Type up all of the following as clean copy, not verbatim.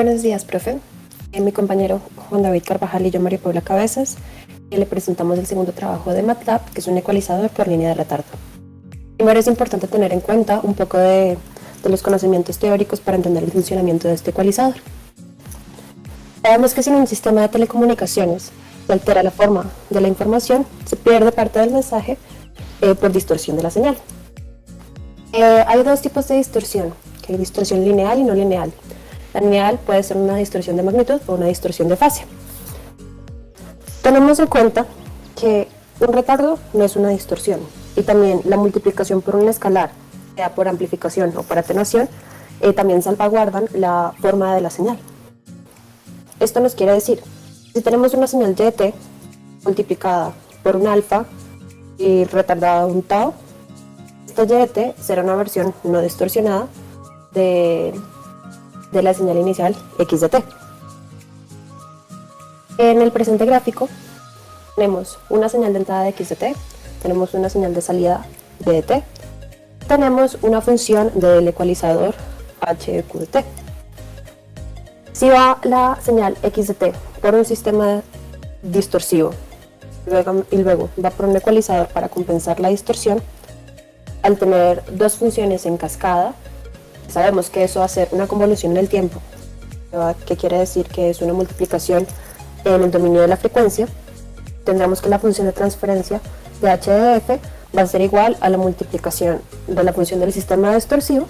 Buenos días, profe. Mi compañero Juan David Carvajal y yo, María Paula Cabezas, le presentamos el segundo trabajo de MATLAB, que es un ecualizador por línea de retardo. Primero es importante tener en cuenta un poco de los conocimientos teóricos para entender el funcionamiento de este ecualizador. Sabemos que si en un sistema de telecomunicaciones se altera la forma de la información, se pierde parte del mensaje por distorsión de la señal. Hay dos tipos de distorsión, que hay distorsión lineal y no lineal. La lineal puede ser una distorsión de magnitud o una distorsión de fase. Tenemos en cuenta que un retardo no es una distorsión, y también la multiplicación por un escalar, sea por amplificación o por atenuación, también salvaguardan la forma de la señal. Esto nos quiere decir, si tenemos una señal YT multiplicada por un alfa y retardada un tau, esta YT será una versión no distorsionada de la señal inicial x de t. En el presente gráfico tenemos una señal de entrada de x de t, tenemos una señal de salida de t, tenemos una función del ecualizador h de q de t. Si va la señal x de t por un sistema distorsivo y luego va por un ecualizador para compensar la distorsión, al tener dos funciones en cascada, sabemos que eso va a ser una convolución en el tiempo, que quiere decir que es una multiplicación en el dominio de la frecuencia. Tendremos que la función de transferencia de h de f va a ser igual a la multiplicación de la función del sistema distorsivo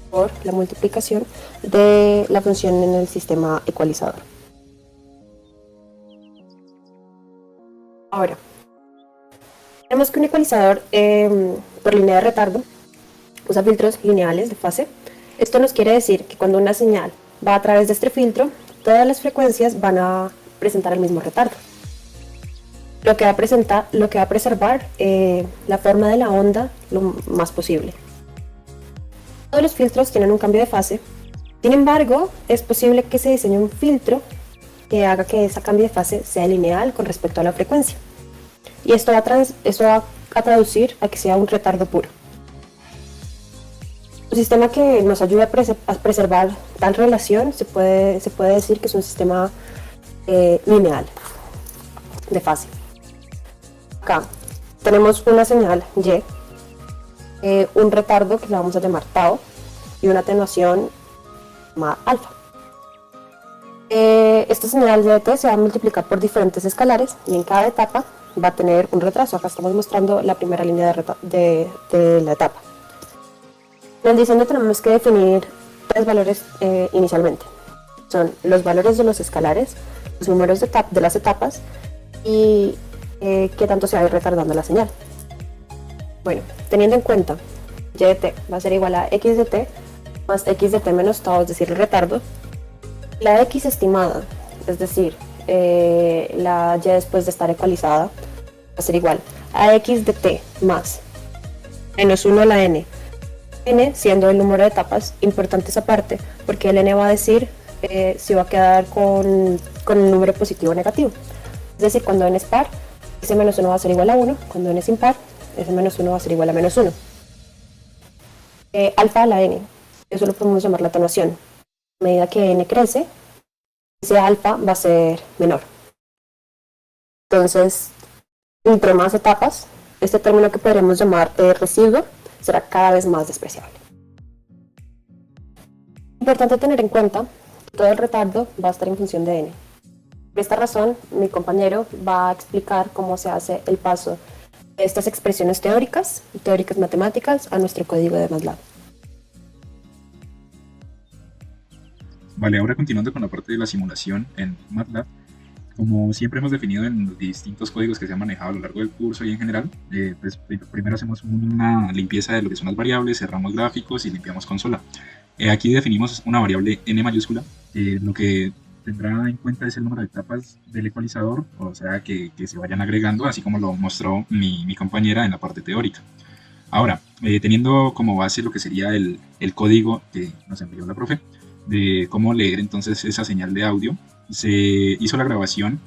por la multiplicación de la función en el sistema ecualizador. Ahora, tenemos que un ecualizador por línea de retardo usa filtros lineales de fase. Esto nos quiere decir que cuando una señal va a través de este filtro, todas las frecuencias van a presentar el mismo retardo, lo que va a preservar la forma de la onda lo más posible. Todos los filtros tienen un cambio de fase, sin embargo, es posible que se diseñe un filtro que haga que ese cambio de fase sea lineal con respecto a la frecuencia, y esto va a traducir a que sea un retardo puro. Un sistema que nos ayuda a preservar tal relación se puede decir que es un sistema lineal de fase. Acá tenemos una señal Y, un retardo que le vamos a llamar tau y una atenuación llamada alfa. Esta señal YT se va a multiplicar por diferentes escalares y en cada etapa va a tener un retraso. Acá estamos mostrando la primera línea de la etapa. En el diseño tenemos que definir tres valores inicialmente. Son los valores de los escalares, los números de las etapas y qué tanto se va a ir retardando la señal. Bueno, teniendo en cuenta y de t va a ser igual a x de t más x de t menos tau, es decir, el retardo, la x estimada, es decir, la y después de estar ecualizada, va a ser igual a x de t más menos 1 a la n siendo el número de etapas. Importante esa parte, porque el n va a decir si va a quedar con un número positivo o negativo. Es decir, cuando n es par, ese menos 1 va a ser igual a 1, cuando n es impar, ese menos 1 va a ser igual a menos 1. Alfa a la n, eso lo podemos llamar la atenuación. A medida que n crece, ese alfa va a ser menor. Entonces, entre más etapas, este término que podremos llamar residuo será cada vez más despreciable. Importante tener en cuenta que todo el retardo va a estar en función de n. Por esta razón, mi compañero va a explicar cómo se hace el paso de estas expresiones teóricas matemáticas a nuestro código de MATLAB. Vale, ahora continuando con la parte de la simulación en MATLAB, como siempre hemos definido en los distintos códigos que se han manejado a lo largo del curso y en general, pues primero hacemos una limpieza de lo que son las variables, cerramos gráficos y limpiamos consola. Aquí definimos una variable n mayúscula, lo que tendrá en cuenta es el número de etapas del ecualizador, o sea que se vayan agregando, así como lo mostró mi compañera en la parte teórica. Ahora, teniendo como base lo que sería el código que nos envió la profe, de cómo leer entonces esa señal de audio, se hizo la grabación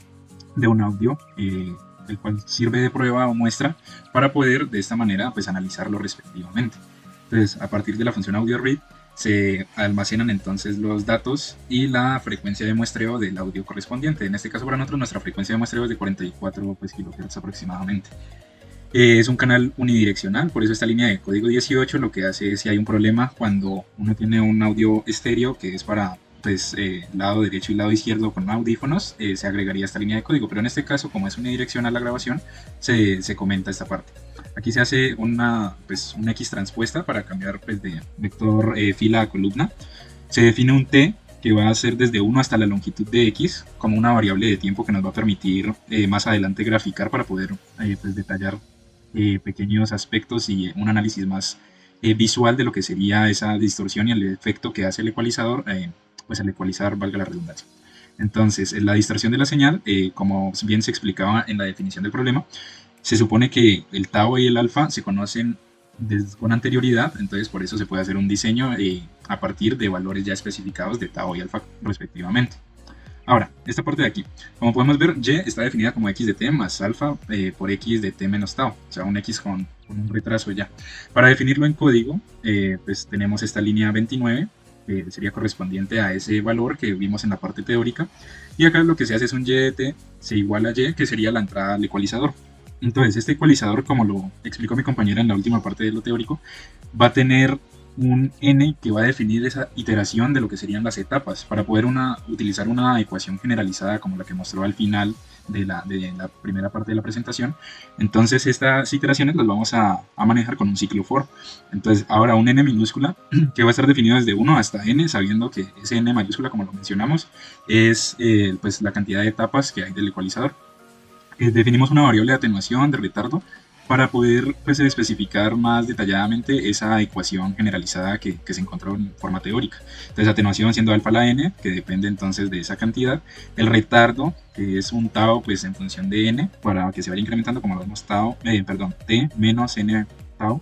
de un audio, el cual sirve de prueba o muestra para poder de esta manera pues analizarlo respectivamente. Entonces, a partir de la función audio read, se almacenan entonces los datos y la frecuencia de muestreo del audio correspondiente. En este caso para nosotros nuestra frecuencia de muestreo es de 44 kHz aproximadamente. Es un canal unidireccional, por eso esta línea de código 18 lo que hace es, si hay un problema cuando uno tiene un audio estéreo que es para pues, lado derecho y lado izquierdo con audífonos, se agregaría esta línea de código, pero en este caso, como es unidireccional la grabación, se comenta esta parte. Aquí se hace una X transpuesta para cambiar pues, de vector fila a columna. Se define un t que va a ser desde 1 hasta la longitud de x como una variable de tiempo que nos va a permitir más adelante graficar para poder pues, detallar pequeños aspectos y un análisis más visual de lo que sería esa distorsión y el efecto que hace el ecualizador, pues al ecualizar, valga la redundancia. Entonces, la distorsión de la señal, como bien se explicaba en la definición del problema, se supone que el tau y el alfa se conocen con anterioridad, entonces por eso se puede hacer un diseño a partir de valores ya especificados de tau y alfa respectivamente. Ahora, esta parte de aquí, como podemos ver, y está definida como x de t más alfa por x de t menos tau, o sea, un x con un retraso ya. Para definirlo en código, pues tenemos esta línea 29, que sería correspondiente a ese valor que vimos en la parte teórica, y acá lo que se hace es un y de t se iguala a y, que sería la entrada al ecualizador. Entonces, este ecualizador, como lo explicó mi compañera en la última parte de lo teórico, va a tener un n que va a definir esa iteración de lo que serían las etapas para poder utilizar una ecuación generalizada como la que mostró al final de la primera parte de la presentación. Entonces estas iteraciones las vamos a manejar con un ciclo for. Entonces ahora un n minúscula que va a estar definido desde 1 hasta n, sabiendo que ese n mayúscula, como lo mencionamos, es pues la cantidad de etapas que hay del ecualizador. Definimos una variable de atenuación, de retardo, para poder pues, especificar más detalladamente esa ecuación generalizada que se encontró en forma teórica. Entonces, atenuación siendo alfa a la n, que depende entonces de esa cantidad. El retardo, que es un tau pues, en función de n, para que se vaya incrementando, como lo vemos, t menos n tau.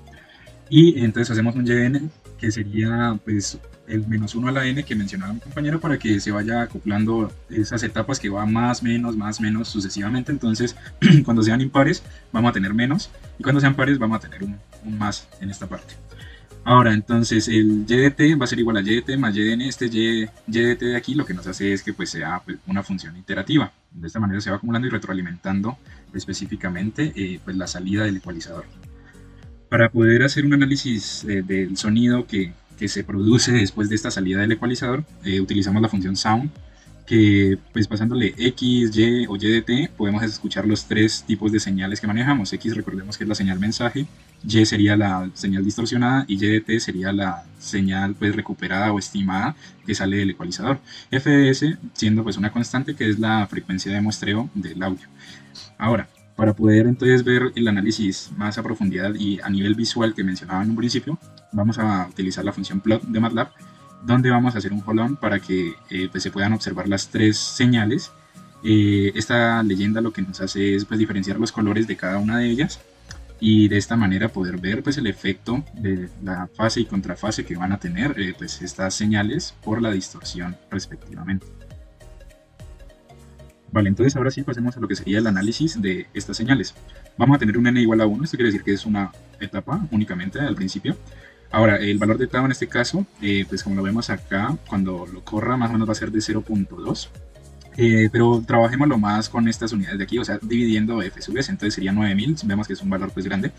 Y entonces hacemos un yn, que sería pues, el menos 1 a la n que mencionaba mi compañero, para que se vaya acoplando esas etapas que va más, menos sucesivamente. Entonces cuando sean impares vamos a tener menos, y cuando sean pares vamos a tener un más en esta parte. Ahora entonces el y de t va a ser igual a y de t más y de n. Este y de t de aquí lo que nos hace es que pues sea pues, una función iterativa. De esta manera se va acumulando y retroalimentando específicamente pues, la salida del ecualizador. Para poder hacer un análisis del sonido que se produce después de esta salida del ecualizador, utilizamos la función sound, que pues pasándole x, y o y de t podemos escuchar los tres tipos de señales que manejamos. X, recordemos que es la señal mensaje, y sería la señal distorsionada y y de t sería la señal pues recuperada o estimada que sale del ecualizador. Fs siendo pues una constante que es la frecuencia de muestreo del audio. Ahora, para poder entonces ver el análisis más a profundidad y a nivel visual que mencionaba en un principio, vamos a utilizar la función plot de MATLAB, donde vamos a hacer un hold-on para que pues se puedan observar las tres señales. Esta leyenda lo que nos hace es pues, diferenciar los colores de cada una de ellas, y de esta manera poder ver pues, el efecto de la fase y contrafase que van a tener pues, estas señales por la distorsión respectivamente. Vale, entonces ahora sí pasemos a lo que sería el análisis de estas señales. Vamos a tener un n igual a 1, esto quiere decir que es una etapa únicamente al principio. Ahora, el valor de tau en este caso, pues como lo vemos acá, cuando lo corra más o menos va a ser de 0.2. Pero trabajémoslo más con estas unidades de aquí, o sea, dividiendo f sub s, entonces sería 9000, vemos que es un valor pues grande.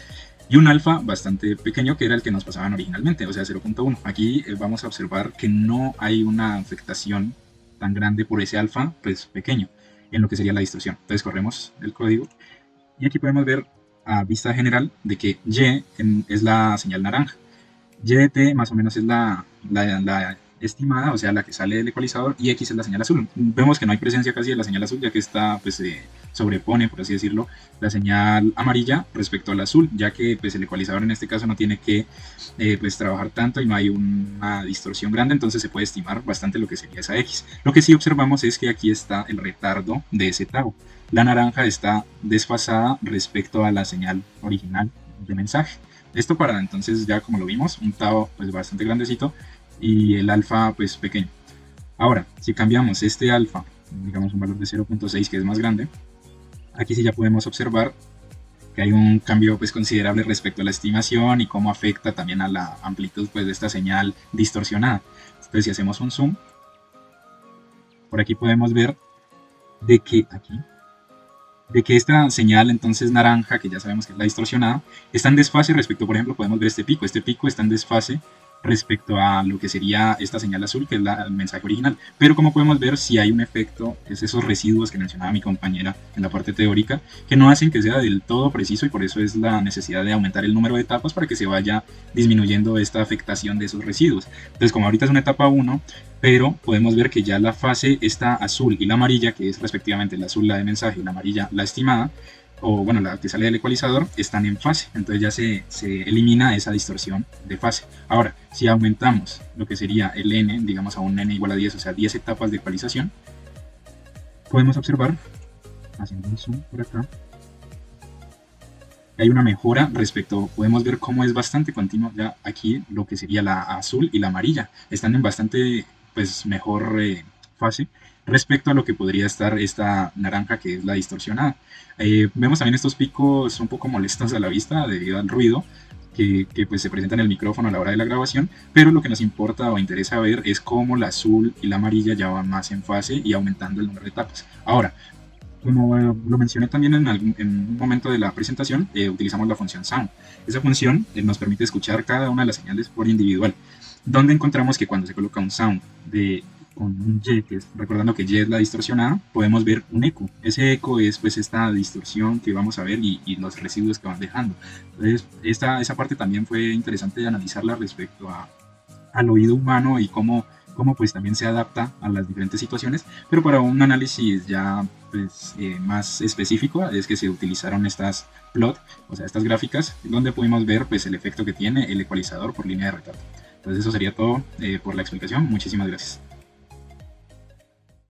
Y un alfa bastante pequeño, que era el que nos pasaban originalmente, o sea, 0.1. Aquí vamos a observar que no hay una afectación tan grande por ese alfa pues pequeño en lo que sería la distorsión. Entonces corremos el código y aquí podemos ver a vista general de que y es la señal naranja, y de t más o menos es la estimada, o sea la que sale del ecualizador, y x es la señal azul. Vemos que no hay presencia casi de la señal azul, ya que esta pues sobrepone, por así decirlo, la señal amarilla respecto al azul, ya que pues el ecualizador en este caso no tiene que pues trabajar tanto y no hay una distorsión grande, entonces se puede estimar bastante lo que sería esa x. Lo que sí observamos es que aquí está el retardo de ese tau. La naranja está desfasada respecto a la señal original de mensaje. Esto para entonces ya como lo vimos, un tau pues bastante grandecito y el alfa pues pequeño. Ahora, si cambiamos este alfa, digamos un valor de 0.6 que es más grande, aquí sí ya podemos observar que hay un cambio pues considerable respecto a la estimación y cómo afecta también a la amplitud pues de esta señal distorsionada. Entonces si hacemos un zoom, por aquí podemos ver de que esta señal entonces naranja, que ya sabemos que es la distorsionada, está en desfase respecto, por ejemplo, podemos ver este pico está en desfase respecto a lo que sería esta señal azul, que es el mensaje original. Pero como podemos ver, si hay un efecto, es esos residuos que mencionaba mi compañera en la parte teórica, que no hacen que sea del todo preciso, y por eso es la necesidad de aumentar el número de etapas para que se vaya disminuyendo esta afectación de esos residuos. Entonces, como ahorita es una etapa 1, pero podemos ver que ya la fase está azul y la amarilla, que es respectivamente la azul la de mensaje y la amarilla la estimada, o bueno, la que sale del ecualizador, están en fase. Entonces ya se elimina esa distorsión de fase. Ahora, si aumentamos lo que sería el n, digamos a un n igual a 10, o sea 10 etapas de ecualización, podemos observar, haciendo un zoom por acá, hay una mejora respecto, podemos ver cómo es bastante continuo ya aquí lo que sería la azul y la amarilla, están en bastante pues mejor fase respecto a lo que podría estar esta naranja, que es la distorsionada. Vemos también estos picos un poco molestos a la vista debido al ruido que pues se presenta en el micrófono a la hora de la grabación, pero lo que nos importa o interesa ver es cómo la azul y la amarilla ya van más en fase y aumentando el número de etapas. Ahora, como lo mencioné también en un momento de la presentación, utilizamos la función sound. Esa función nos permite escuchar cada una de las señales por individual, donde encontramos que cuando se coloca un sound con un Y, recordando que Y es la distorsionada, podemos ver un eco. Ese eco es pues esta distorsión que vamos a ver y los residuos que van dejando. Entonces esa parte también fue interesante de analizarla respecto al oído humano y cómo pues también se adapta a las diferentes situaciones, pero para un análisis ya pues, más específico es que se utilizaron estas plot, o sea estas gráficas, donde pudimos ver pues el efecto que tiene el ecualizador por línea de retardo. Entonces eso sería todo por la explicación. Muchísimas gracias.